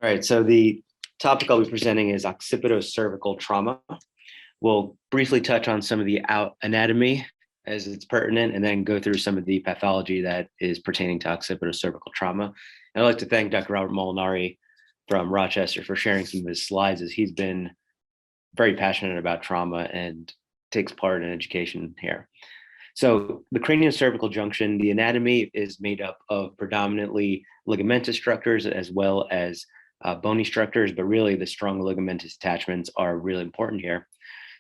right, so the topic I'll be presenting is Occipitocervical Trauma. We'll briefly touch on some of the anatomy as it's pertinent, and then go through some of the pathology that is pertaining to Occipitocervical trauma. And I'd like to thank Dr. Robert Molinari from Rochester for sharing some of his slides, as he's been very passionate about trauma and takes part in education here. So the craniocervical junction, the anatomy is made up of predominantly ligamentous structures as well as bony structures, but really the strong ligamentous attachments are really important here.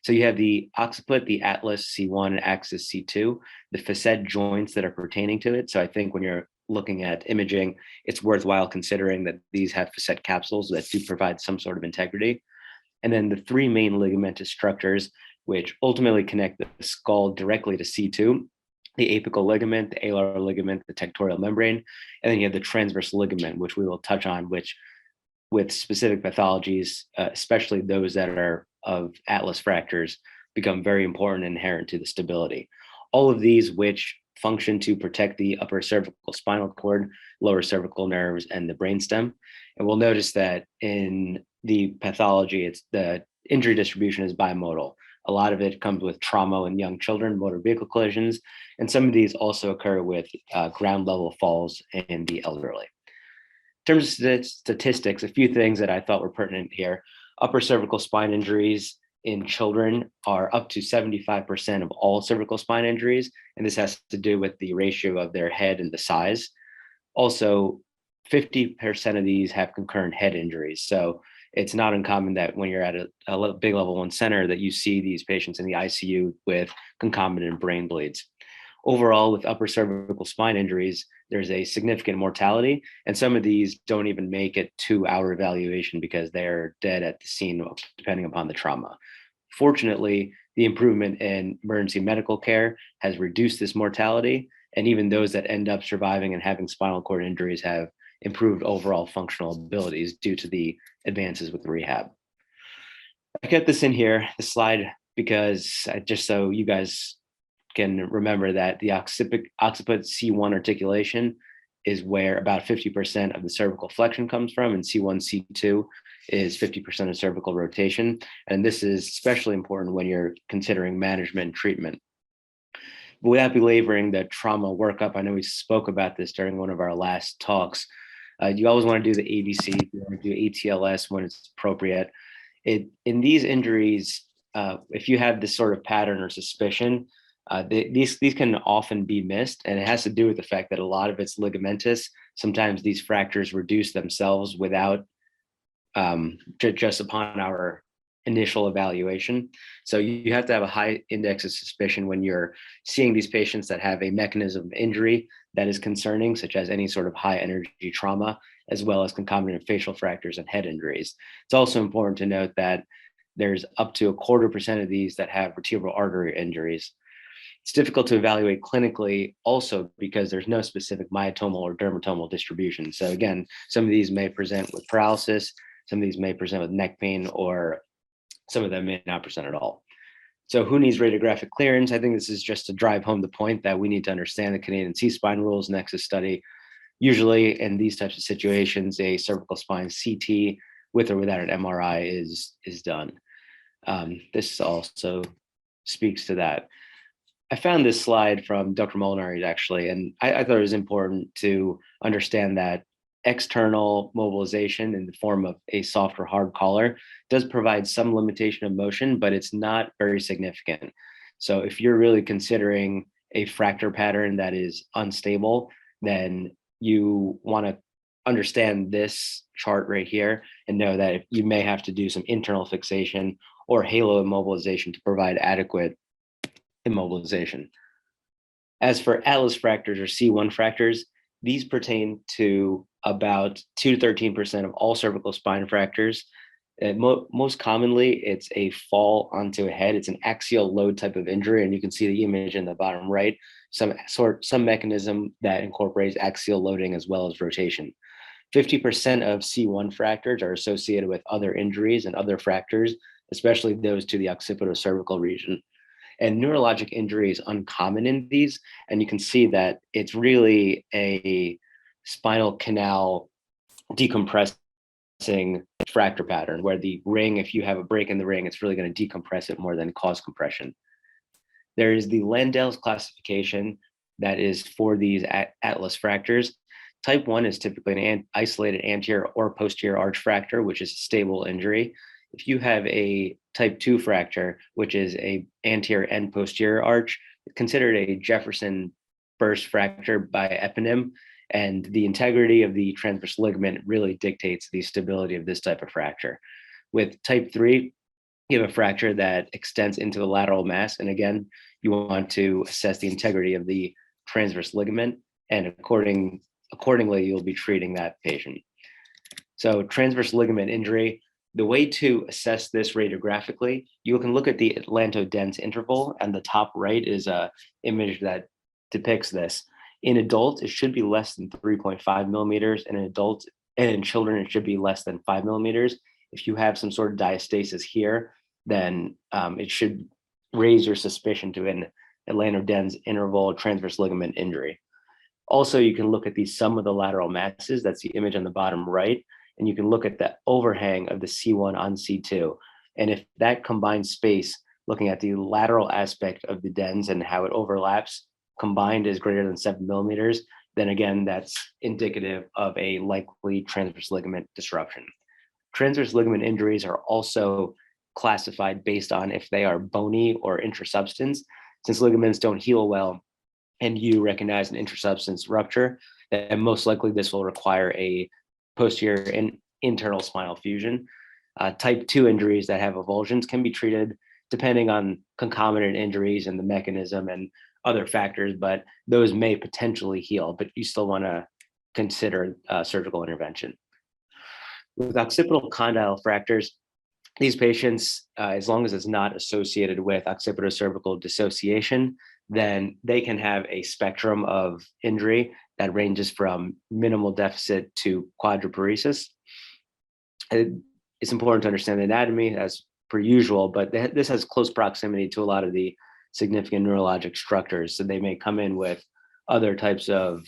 So you have the occiput, the atlas C1 and axis C2, the facet joints that are pertaining to it. So I think when you're looking at imaging, it's worthwhile considering that these have facet capsules that do provide some sort of integrity. And then the three main ligamentous structures, which ultimately connect the skull directly to C2, the apical ligament, the alar ligament, the tectorial membrane, and then you have the transverse ligament, which we will touch on, which with specific pathologies, especially those that are of atlas fractures, become very important and inherent to the stability. All of these which function to protect the upper cervical spinal cord, lower cervical nerves, and the brainstem. And we'll notice that in the pathology, it's the injury distribution is bimodal. A lot of it comes with trauma in young children, motor vehicle collisions, and some of these also occur with ground level falls in the elderly. In terms of statistics, a few things that I thought were pertinent here. Upper cervical spine injuries in children are up to 75% of all cervical spine injuries, and this has to do with the ratio of their head and the size. Also, 50% of these have concurrent head injuries. So it's not uncommon that when you're at a big level 1 center that you see these patients in the ICU with concomitant brain bleeds. Overall, with upper cervical spine injuries, there's a significant mortality, and some of these don't even make it to our evaluation because they're dead at the scene, depending upon the trauma. Fortunately, the improvement in emergency medical care has reduced this mortality, and even those that end up surviving and having spinal cord injuries have improved overall functional abilities due to the advances with the rehab. I kept this in here, the slide, because just so you guys can remember that the occiput C1 articulation is where about 50% of the cervical flexion comes from, and C1, C2 is 50% of cervical rotation. And this is especially important when you're considering management and treatment. But without belaboring the trauma workup, I know we spoke about this during one of our last talks. You always want to do the ABC, you want to do ATLS when it's appropriate. In these injuries, if you have this sort of pattern or suspicion, these can often be missed, and it has to do with the fact that a lot of it's ligamentous. Sometimes these fractures reduce themselves without just upon our initial evaluation. So you have to have a high index of suspicion when you're seeing these patients that have a mechanism of injury that is concerning, such as any sort of high energy trauma, as well as concomitant facial fractures and head injuries. It's also important to note that there's up to 0.25% of these that have vertebral artery injuries. It's difficult to evaluate clinically also because there's no specific myotomal or dermatomal distribution. So again, some of these may present with paralysis, some of these may present with neck pain, or some of them may not present at all. So who needs radiographic clearance? I think this is just to drive home the point that we need to understand the Canadian C-spine rules nexus study. Usually in these types of situations, a cervical spine CT with or without an MRI is done. This also speaks to that. I found this slide from Dr. Molinari actually, and I thought it was important to understand that external mobilization in the form of a soft or hard collar does provide some limitation of motion, but it's not very significant. So if you're really considering a fracture pattern that is unstable, then you want to understand this chart right here and know that you may have to do some internal fixation or halo immobilization to provide adequate immobilization. As for atlas fractures or C1 fractures, these pertain to about 2 to 13% of all cervical spine fractures. Most commonly, it's a fall onto a head. It's an axial load type of injury, and you can see the image in the bottom right, some mechanism that incorporates axial loading as well as rotation. 50% of C1 fractures are associated with other injuries and other fractures, especially those to the occipitocervical region. And neurologic injury is uncommon in these, and you can see that it's really a spinal canal decompressing fracture pattern, where the ring, if you have a break in the ring, it's really going to decompress it more than cause compression. There is the LANDELLS classification that is for these atlas fractures. Type 1 is typically an isolated anterior or posterior arch fracture, which is a stable injury. If you have a type 2 fracture, which is a anterior and posterior arch, it's considered a Jefferson burst fracture by eponym, and the integrity of the transverse ligament really dictates the stability of this type of fracture. With type 3, you have a fracture that extends into the lateral mass, and again, you want to assess the integrity of the transverse ligament, and accordingly, you'll be treating that patient. So transverse ligament injury, the way to assess this radiographically, you can look at the atlantodense interval, and the top right is an image that depicts this. In adults, it should be less than 3.5 millimeters, and in adults and in children, it should be less than 5 millimeters. If you have some sort of diastasis here, then it should raise your suspicion to an atlantodense interval transverse ligament injury. Also, you can look at the sum of the lateral masses. That's the image on the bottom right. And you can look at the overhang of the C1 on C2. And if that combined space, looking at the lateral aspect of the dens and how it overlaps, combined is greater than 7 millimeters, then again, that's indicative of a likely transverse ligament disruption. Transverse ligament injuries are also classified based on if they are bony or intrasubstance. Since ligaments don't heal well and you recognize an intrasubstance rupture, then most likely this will require a posterior and internal spinal fusion. Type 2 injuries that have avulsions can be treated depending on concomitant injuries and the mechanism and other factors, but those may potentially heal, but you still want to consider surgical intervention. With occipital condyle fractures, these patients, as long as it's not associated with occipitocervical dissociation, then they can have a spectrum of injury that ranges from minimal deficit to quadriparesis. It's important to understand the anatomy as per usual, but this has close proximity to a lot of the significant neurologic structures. So they may come in with other types of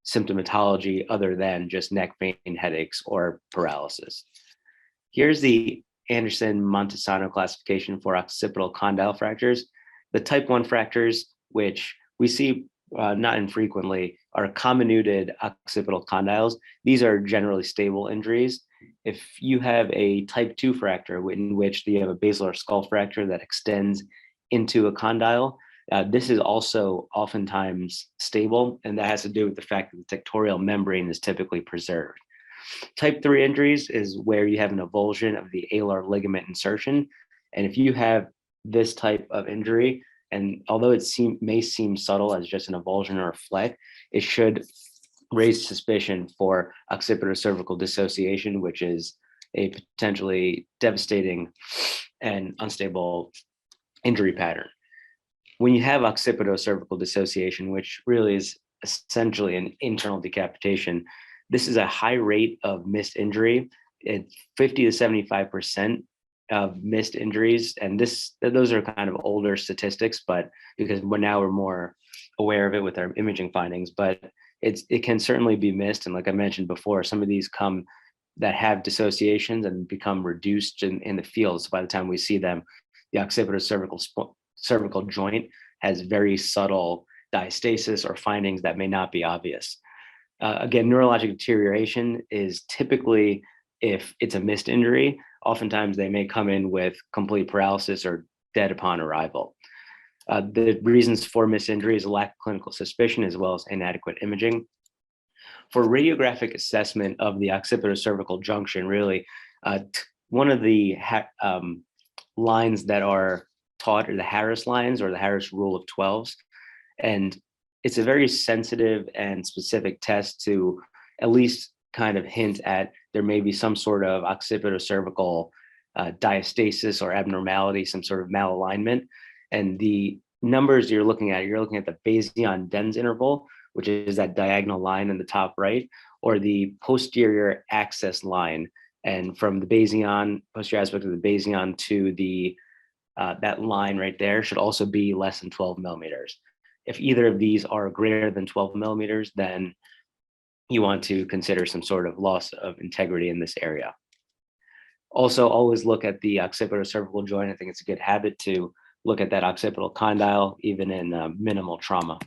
symptomatology other than just neck pain, headaches, or paralysis. Here's the Anderson-Montesano classification for occipital condyle fractures. The type 1 fractures, which we see not infrequently, are comminuted occipital condyles. These are generally stable injuries. If you have a type 2 fracture in which you have a basilar skull fracture that extends into a condyle, this is also oftentimes stable, and that has to do with the fact that the tectorial membrane is typically preserved. Type 3 injuries is where you have an avulsion of the alar ligament insertion. And if you have this type of injury, and although it may seem subtle as just an avulsion or a fleck, it should raise suspicion for occipitocervical dissociation, which is a potentially devastating and unstable injury pattern. When you have occipitocervical dissociation, which really is essentially an internal decapitation, this is a high rate of missed injury. 50 to 75% of missed injuries, and those are kind of older statistics, but because we're more aware of it with our imaging findings, but it can certainly be missed. And like I mentioned before, some of these come that have dissociations and become reduced in the field. So by the time we see them, the occipitocervical joint has very subtle diastasis or findings that may not be obvious. Again, neurologic deterioration is typically, if it's a missed injury, oftentimes they may come in with complete paralysis or dead upon arrival. The reasons for missed injury is a lack of clinical suspicion as well as inadequate imaging. For radiographic assessment of the occipitocervical junction, really, one of the lines that are taught are the Harris lines, or the Harris rule of 12s. And it's a very sensitive and specific test to at least kind of hint at there may be some sort of occipitocervical diastasis or abnormality, some sort of malalignment. And the numbers you're looking at the Bayesian-Dens interval, which is that diagonal line in the top right, or the posterior axis line. And from the Bayesian, posterior aspect of the Bayesian to the that line right there should also be less than 12 millimeters. If either of these are greater than 12 millimeters, then you want to consider some sort of loss of integrity in this area. Also, always look at the occipitocervical joint. I think it's a good habit to look at that occipital condyle, even in minimal trauma.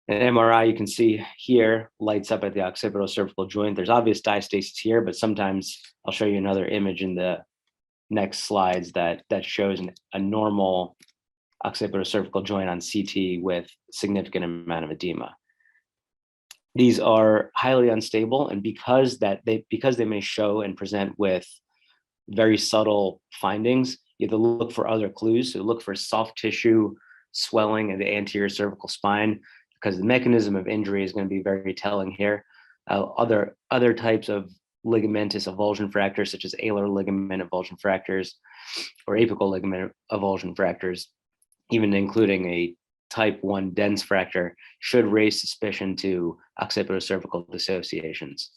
An MRI, you can see here, lights up at the occipitocervical joint. There's obvious diastasis here, but sometimes I'll show you another image in the next slides that shows a normal occipitocervical joint on CT with significant amount of edema. These are highly unstable, and because they may show and present with very subtle findings, you have to look for other clues. So look for soft tissue swelling in the anterior cervical spine, because the mechanism of injury is going to be very telling here. Other types of ligamentous avulsion fractures, such as alar ligament avulsion fractures or apical ligament avulsion fractures, even including a type 1 dense fracture, should raise suspicion to occipitocervical dissociations.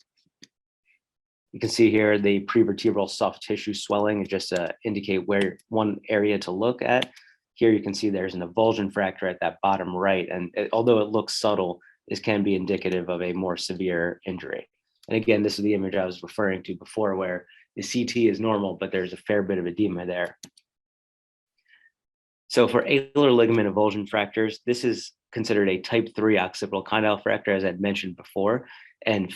You can see here the prevertebral soft tissue swelling, just to indicate where one area to look at. Here you can see there's an avulsion fracture at that bottom right, and although it looks subtle, this can be indicative of a more severe injury. And again, this is the image I was referring to before, where the CT is normal, but there's a fair bit of edema there. So for alar ligament avulsion fractures, this is considered a type 3 occipital condyle fracture, as I'd mentioned before, and up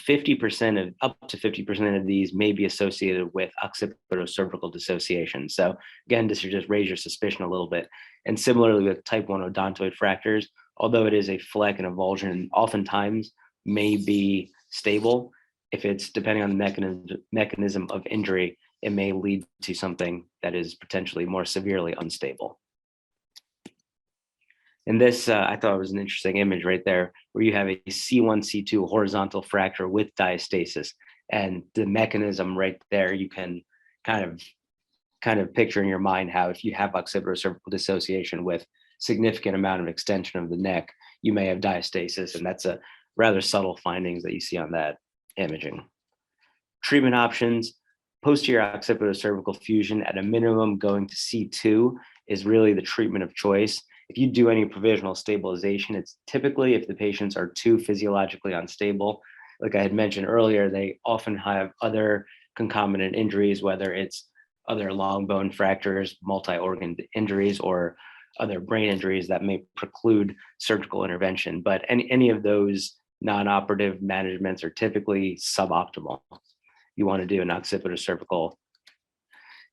to 50% of these may be associated with occipitocervical dissociation. So again, this should just raise your suspicion a little bit. And similarly with type 1 odontoid fractures, although it is a fleck and avulsion, oftentimes may be stable. If it's depending on the mechanism of injury, it may lead to something that is potentially more severely unstable. And this, I thought was an interesting image right there, where you have a C1, C2 horizontal fracture with diastasis. And the mechanism right there, you can kind of picture in your mind how if you have occipitocervical dissociation with significant amount of extension of the neck, you may have diastasis. And that's a rather subtle findings that you see on that imaging. Treatment options: posterior occipitocervical fusion at a minimum going to C2 is really the treatment of choice. If you do any provisional stabilization, it's typically if the patients are too physiologically unstable. Like I had mentioned earlier, they often have other concomitant injuries, whether it's other long bone fractures, multi-organ injuries, or other brain injuries that may preclude surgical intervention. But any of those non-operative managements are typically suboptimal. You want to do an occipitocervical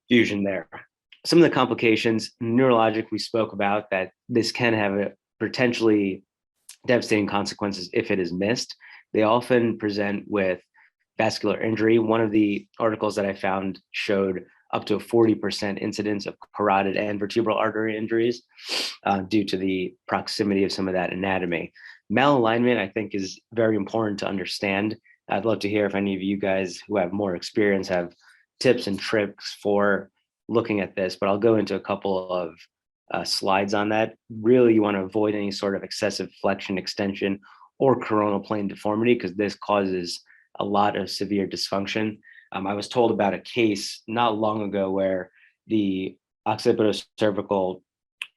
fusion there. Some of the complications, neurologic, we spoke about that this can have a potentially devastating consequences if it is missed. They often present with vascular injury. One of the articles that I found showed up to a 40% incidence of carotid and vertebral artery injuries due to the proximity of some of that anatomy. Malalignment, I think, is very important to understand. I'd love to hear if any of you guys who have more experience have tips and tricks for looking at this, but I'll go into a couple of slides on that. Really, you want to avoid any sort of excessive flexion, extension, or coronal plane deformity, because this causes a lot of severe dysfunction. I was told about a case not long ago where the occipitocervical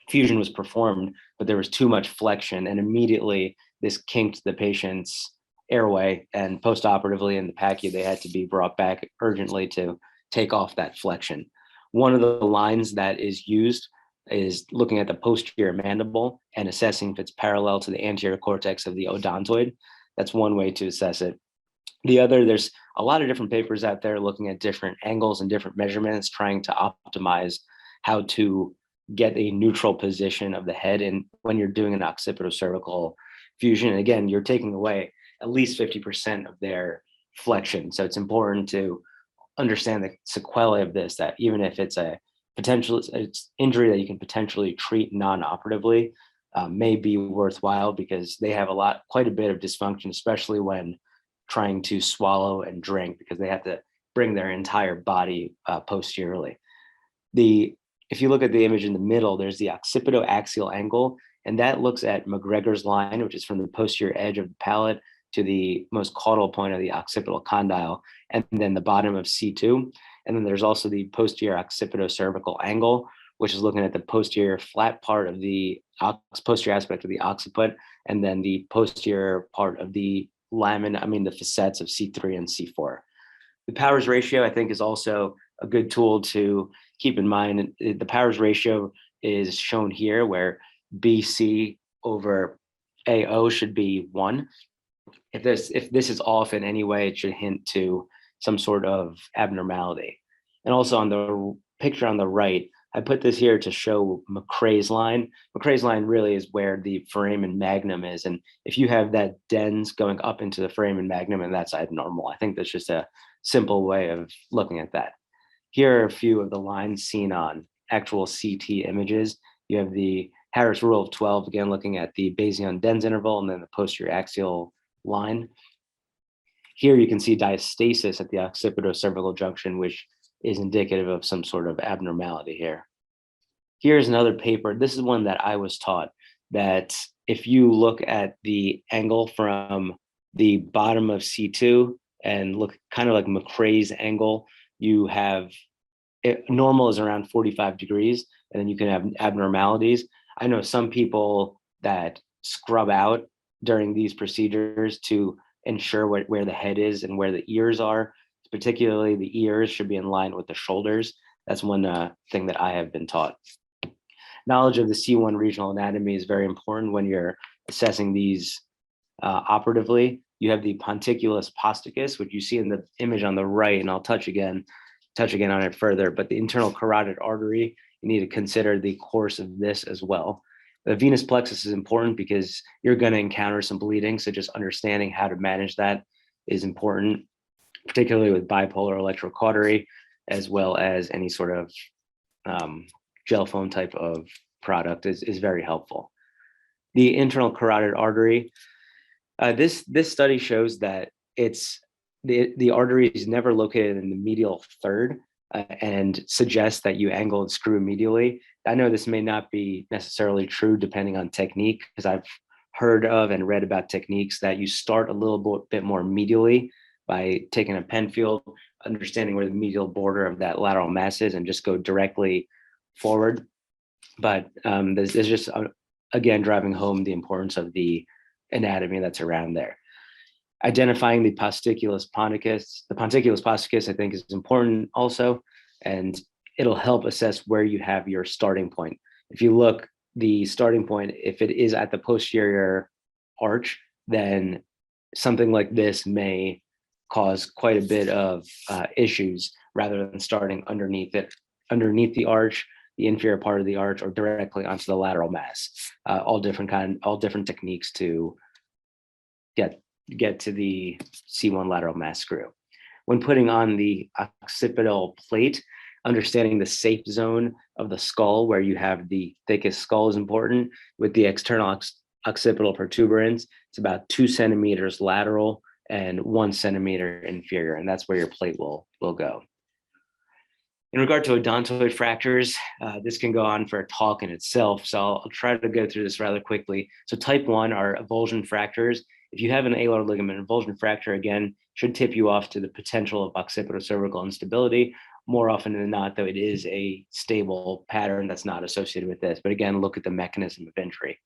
fusion was performed, but there was too much flexion, and immediately this kinked the patient's airway, and postoperatively in the PACU, they had to be brought back urgently to take off that flexion. One of the lines that is used is looking at the posterior mandible and assessing if it's parallel to the anterior cortex of the odontoid. That's one way to assess it. The other, there's a lot of different papers out there looking at different angles and different measurements, trying to optimize how to get a neutral position of the head. And when you're doing an occipitocervical fusion, and again, you're taking away at least 50% of their flexion. So it's important to understand the sequelae of this, that even if it's a potential injury that you can potentially treat non-operatively, may be worthwhile, because they have quite a bit of dysfunction, especially when trying to swallow and drink, because they have to bring their entire body posteriorly. If you look at the image in the middle, there's the occipitoaxial angle, and that looks at McGregor's line, which is from the posterior edge of the palate to the most caudal point of the occipital condyle, and then the bottom of C2. And then there's also the posterior occipitocervical angle, which is looking at the posterior flat part of the posterior aspect of the occiput, and then the posterior part of the the facets of C3 and C4. The powers ratio, I think, is also a good tool to keep in mind. The powers ratio is shown here, where BC over AO should be 1. If this is off in any way, it should hint to some sort of abnormality. And also on the picture on the right, I put this here to show McRae's line. McRae's line really is where the foramen magnum is. And if you have that dens going up into the foramen magnum, and that's abnormal, I think that's just a simple way of looking at that. Here are a few of the lines seen on actual CT images. You have the Harris rule of 12, again, looking at the Bayesian dens interval and then the posterior axial line. Here you can see diastasis at the occipitocervical junction, which is indicative of some sort of abnormality here. Here's another paper. This is one that I was taught, that if you look at the angle from the bottom of C2 and look kind of like McRae's angle, you have normal is around 45 degrees, and then you can have abnormalities. I know some people that scrub out during these procedures to ensure where the head is and where the ears are. Particularly the ears should be in line with the shoulders. That's one thing that I have been taught. Knowledge of the C1 regional anatomy is very important when you're assessing these operatively. You have the PONTICULUS POSTICUS, which you see in the image on the right, and I'll touch again on it further, but the internal carotid artery, you need to consider the course of this as well. The venous plexus is important because you're going to encounter some bleeding, so just understanding how to manage that is important, particularly with bipolar electrocautery, as well as any sort of gel foam type of product is very helpful. The internal carotid artery, this study shows that the artery is never located in the medial third and suggests that you angle and screw medially. I know this may not be necessarily true depending on technique, because I've heard of and read about techniques that you start a little bit more medially by taking a Penfield, understanding where the medial border of that lateral mass is, and just go directly forward. But there's just, again, driving home the importance of the anatomy that's around there. Identifying the Posticus ponticus. The Ponticulus posticus, I think, is important also, and it'll help assess where you have your starting point. If you look, the starting point, if it is at the posterior arch, then something like this may cause quite a bit of issues, rather than starting underneath the arch, the inferior part of the arch, or directly onto the lateral mass. All different techniques to get to the C1 lateral mass screw. When putting on the occipital plate, understanding the safe zone of the skull where you have the thickest skull is important. With the external occipital protuberance, it's about 2 centimeters lateral and 1 centimeter inferior, and that's where your plate will go. In regard to odontoid fractures, this can go on for a talk in itself, so I'll try to go through this rather quickly. So type 1 are avulsion fractures. If you have an alar ligament avulsion fracture, again, should tip you off to the potential of occipitocervical instability. More often than not, though, it is a stable pattern that's not associated with this. But again, look at the mechanism of injury.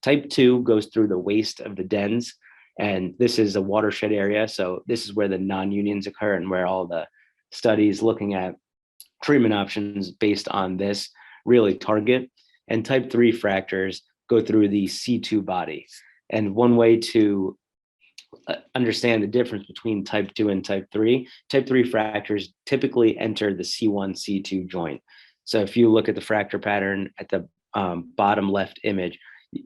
Type 2 goes through the waist of the dens, and this is a watershed area. So this is where the non-unions occur and where all the studies looking at treatment options based on this really target. And type 3 fractures go through the C2 body. And one way to understand the difference between type 2 and type 3 fractures typically enter the C1, C2 joint. So if you look at the fracture pattern at the bottom left image,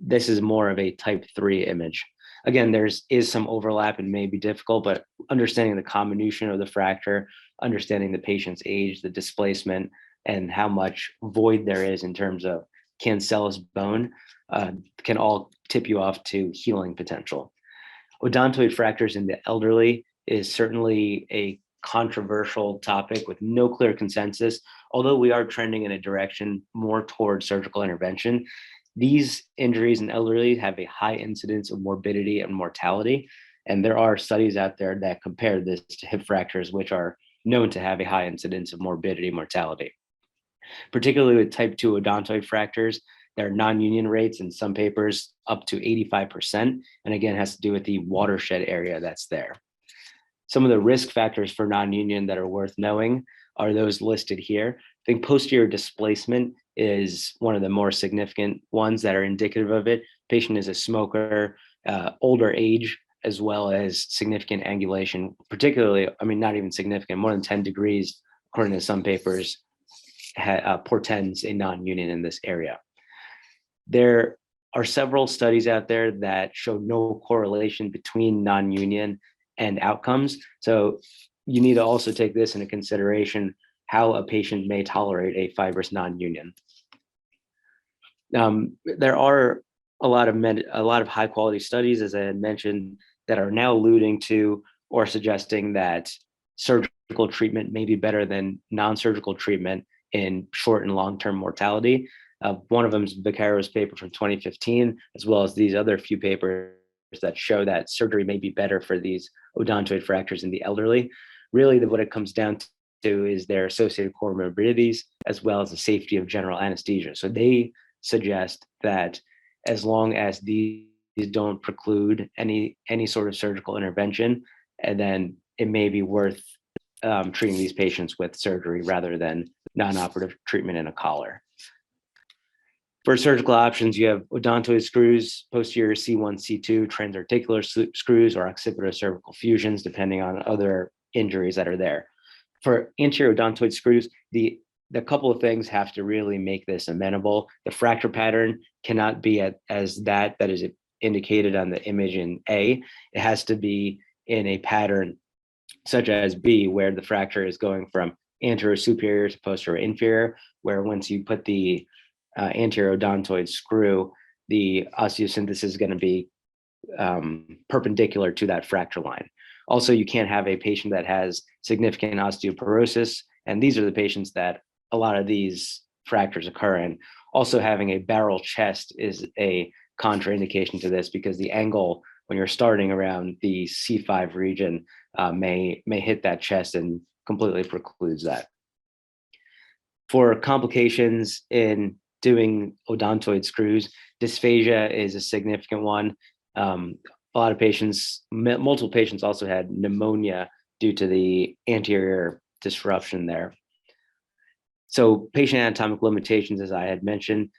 this is more of a type 3 image. Again, is some overlap and may be difficult, but understanding the comminution of the fracture, understanding the patient's age, the displacement, and how much void there is in terms of cancellous bone can all tip you off to healing potential. Odontoid fractures in the elderly is certainly a controversial topic with no clear consensus. Although we are trending in a direction more toward surgical intervention, these injuries in elderly have a high incidence of morbidity and mortality. And there are studies out there that compare this to hip fractures, which are known to have a high incidence of morbidity and mortality. Particularly with type 2 odontoid fractures, There are non-union rates in some papers up to 85%, and again, has to do with the watershed area that's there. Some of the risk factors for non-union that are worth knowing are those listed here. I think posterior displacement is one of the more significant ones that are indicative of it. Patient is a smoker, older age, as well as significant angulation, particularly, I mean, not even significant, more than 10 degrees, according to some papers, portends a non-union in this area. There are several studies out there that show no correlation between non-union and outcomes. So you need to also take this into consideration, how a patient may tolerate a fibrous non-union. There are a lot of high quality studies, as I had mentioned, that are now alluding to or suggesting that surgical treatment may be better than non-surgical treatment in short and long-term mortality. One of them is Vaccaro's paper from 2015, as well as these other few papers that show that surgery may be better for these odontoid fractures in the elderly. Really, what it comes down to is their associated comorbidities, as well as the safety of general anesthesia. So they suggest that as long as these don't preclude any sort of surgical intervention, and then it may be worth treating these patients with surgery rather than non-operative treatment in a collar. For surgical options, you have odontoid screws, posterior C1, C2, transarticular screws, or occipitocervical fusions, depending on other injuries that are there. For anterior odontoid screws, the couple of things have to really make this amenable. The fracture pattern cannot be as that is indicated on the image in A. It has to be in a pattern such as B, where the fracture is going from anterior superior to posterior inferior, where once you put the anterior odontoid screw, the osteosynthesis is going to be perpendicular to that fracture line. Also, you can't have a patient that has significant osteoporosis, and these are the patients that a lot of these fractures occur in. Also, having a barrel chest is a contraindication to this, because the angle when you're starting around the C5 region may hit that chest and completely precludes that. For complications in doing odontoid screws, dysphagia is a significant one. A lot of patients, multiple patients also had pneumonia due to the anterior disruption there. So patient anatomic limitations, as I had mentioned,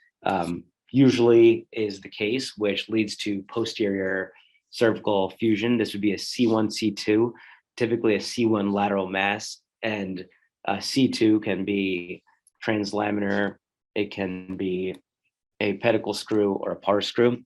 usually is the case, which leads to posterior cervical fusion. This would be a C1, C2, typically a C1 lateral mass, and C2 can be translaminar. It can be a pedicle screw or a pars screw.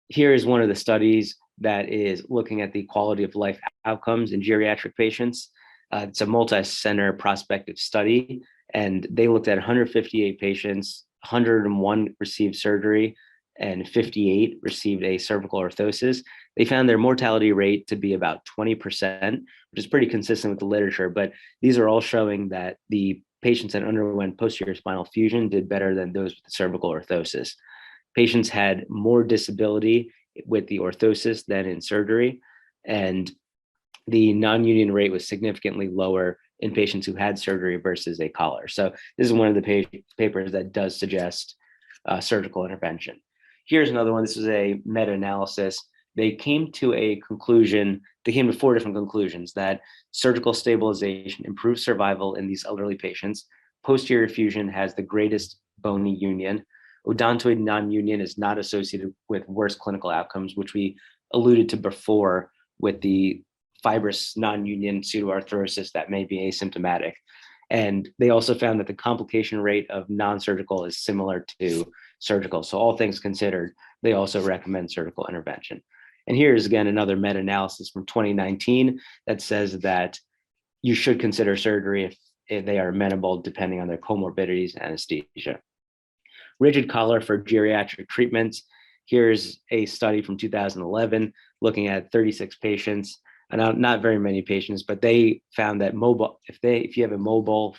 Here is one of the studies that is looking at the quality of life outcomes in geriatric patients. It's a multi-center prospective study, and they looked at 158 patients, 101 received surgery, and 58 received a cervical orthosis. They found their mortality rate to be about 20%, which is pretty consistent with the literature, but these are all showing that the patients that underwent posterior spinal fusion did better than those with the cervical orthosis. Patients had more disability with the orthosis than in surgery, and the non-union rate was significantly lower in patients who had surgery versus a collar. So this is one of the papers that does suggest surgical intervention. Here's another one. This is a meta-analysis. They came to a conclusion, they came to 4 different conclusions: that surgical stabilization improves survival in these elderly patients, posterior fusion has the greatest bony union, odontoid non-union is not associated with worse clinical outcomes, which we alluded to before with the fibrous non-union pseudoarthrosis that may be asymptomatic. And they also found that the complication rate of non-surgical is similar to surgical. So all things considered, they also recommend surgical intervention. And here is again another meta-analysis from 2019 that says that you should consider surgery if they are amenable, depending on their comorbidities and anesthesia. Rigid collar for geriatric treatments. Here's a study from 2011 looking at 36 patients, and not very many patients, but they found that if you have a mobile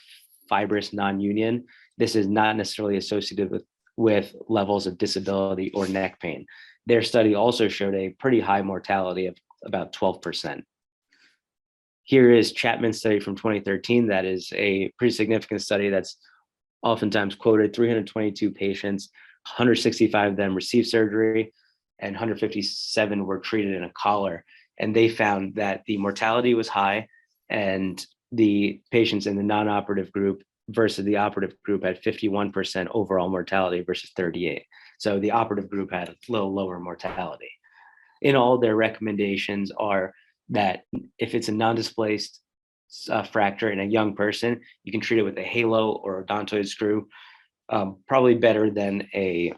fibrous non-union, this is not necessarily associated with levels of disability or neck pain. Their study also showed a pretty high mortality of about 12%. Here is Chapman's study from 2013. That is a pretty significant study that's oftentimes quoted 322 patients, 165 of them received surgery, and 157 were treated in a collar. And they found that the mortality was high, and the patients in the non-operative group versus the operative group had 51% overall mortality versus 38. So the operative group had a little lower mortality. In all, their recommendations are that if it's a non-displaced fracture in a young person, you can treat it with a halo or odontoid screw, probably better than a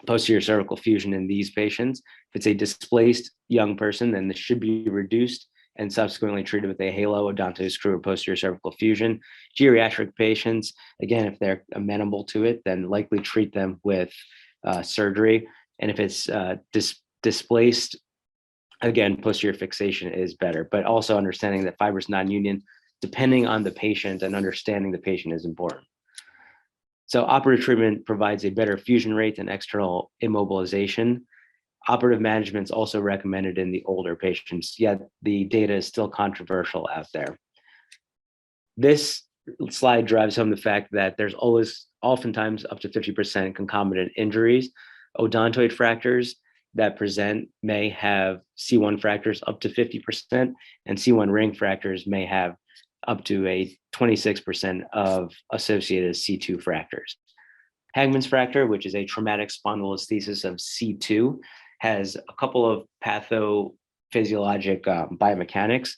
posterior cervical fusion in these patients. If it's a displaced young person, then this should be reduced and subsequently treated with a halo, odontoid screw, or posterior cervical fusion. Geriatric patients, again, if they're amenable to it, then likely treat them with surgery. And if it's displaced, again, posterior fixation is better, but also understanding that fibrous non-union, depending on the patient and understanding the patient, is important. So operative treatment provides a better fusion rate than external immobilization. Operative management is also recommended in the older patients, yet the data is still controversial out there. This slide drives home the fact that there's oftentimes up to 50% concomitant injuries. Odontoid fractures that present may have C1 fractures up to 50%, and C1 ring fractures may have up to a 26% of associated C2 fractures. HANGMAN'S fracture, which is a traumatic spondylolisthesis of C2, has a couple of pathophysiologic biomechanics.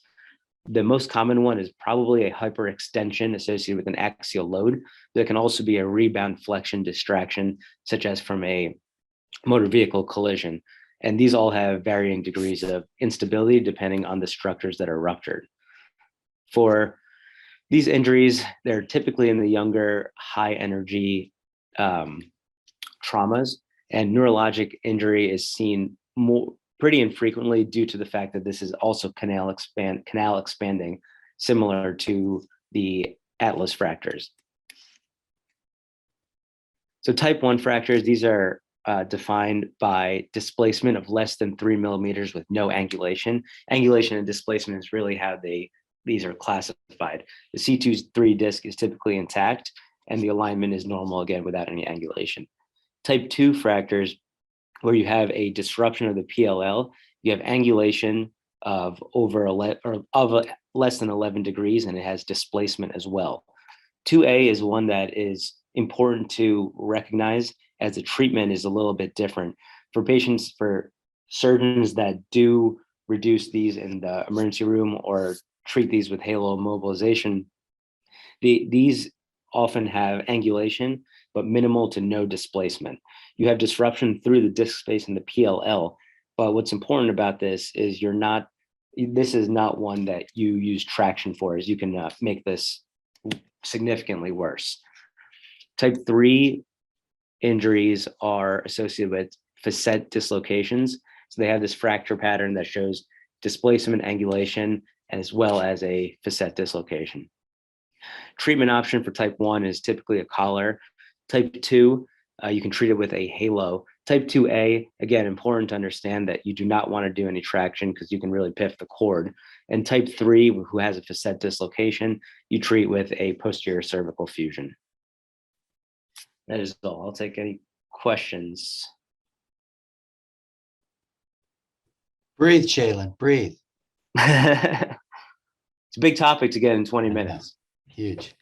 The most common one is probably a hyperextension associated with an axial load. There can also be a rebound flexion distraction, such as from a motor vehicle collision. And these all have varying degrees of instability depending on the structures that are ruptured. For these injuries, they're typically in the younger, high energy traumas, and neurologic injury is seen pretty infrequently due to the fact that this is also canal expanding, similar to the atlas fractures. So type 1 fractures, these are defined by displacement of less than 3 millimeters with no angulation. Angulation and displacement is really how these are classified. The C2-3 disc is typically intact, and the alignment is normal, again, without any angulation. Type 2 fractures, where you have a disruption of the PLL, you have angulation of less than 11 degrees, and it has displacement as well. 2A is one that is important to recognize, as the treatment is a little bit different. For surgeons that do reduce these in the emergency room or treat these with halo immobilization, these often have angulation, but minimal to no displacement. You have disruption through the disc space in the PLL, but what's important about this is this is not one that you use traction for, as you can make this significantly worse. Type 3 injuries are associated with facet dislocations. So they have this fracture pattern that shows displacement, angulation, as well as a facet dislocation. Treatment option for type 1 is typically a collar. Type 2, you can treat it with a halo. Type 2A, again, important to understand that you do not want to do any traction because you can really piff the cord. And type 3, who has a facet dislocation, you treat with a posterior cervical fusion. That is all. I'll take any questions. Breathe, Shalin, breathe. It's a big topic to get in 20 minutes. Huge.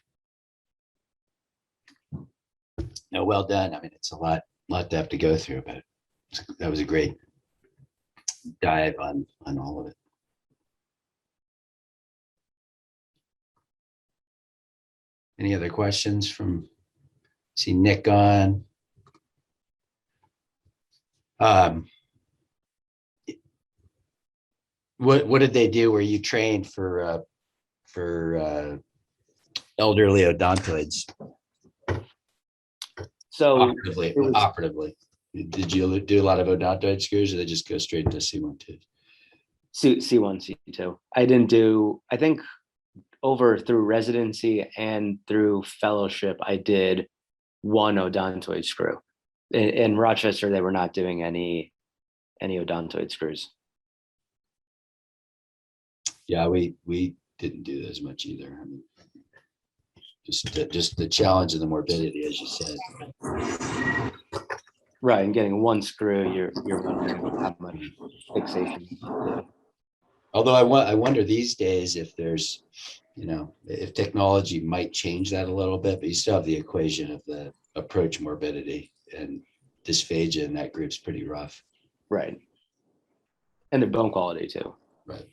No, well done. I mean, it's a lot to have to go through, but that was a great dive on all of it. Any other questions from, see Nick on? What did they do where you trained for elderly odontoids? So operatively, did you do a lot of odontoid screws, or they just go straight to C1, 2? C1, C2. I think over through residency and through fellowship, I did one odontoid screw. In Rochester, they were not doing any odontoid screws. Yeah, we didn't do as much either. I mean, Just the challenge of the morbidity, as you said. Right, and getting one screw, you're wondering how much fixation. Although I wonder these days if there's, if technology might change that a little bit, but you still have the equation of the approach morbidity, and dysphagia in that group's pretty rough. Right. And the bone quality too. Right.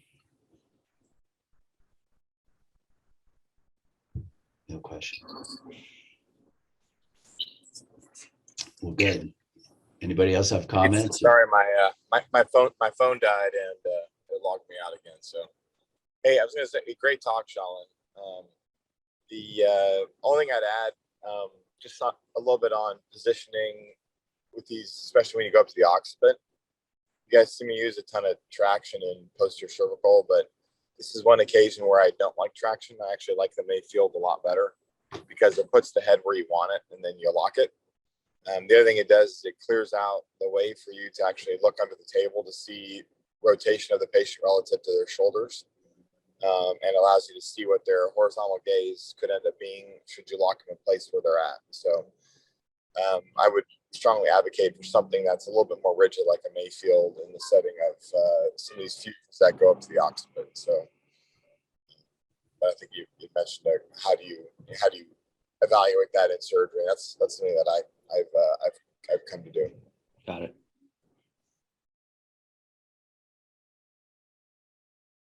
No question. Well, good. Anybody else have comments? Sorry, my phone died and it logged me out again. So, hey, I was going to say, great talk, Shalin. The only thing I'd add, just a little bit on positioning with these, especially when you go up to the occipit. You guys see me use a ton of traction in posterior cervical, but this is one occasion where I don't like traction. I actually like the Mayfield a lot better because it puts the head where you want it and then you lock it. The other thing it does is it clears out the way for you to actually look under the table to see rotation of the patient relative to their shoulders, and allows you to see what their horizontal gaze could end up being should you lock them in place where they're at. So I would strongly advocate for something that's a little bit more rigid, like a Mayfield, in the setting of some of these fusions that go up to the occipit. So, but I think you mentioned how do you evaluate that in surgery? That's something that I've come to do. Got it.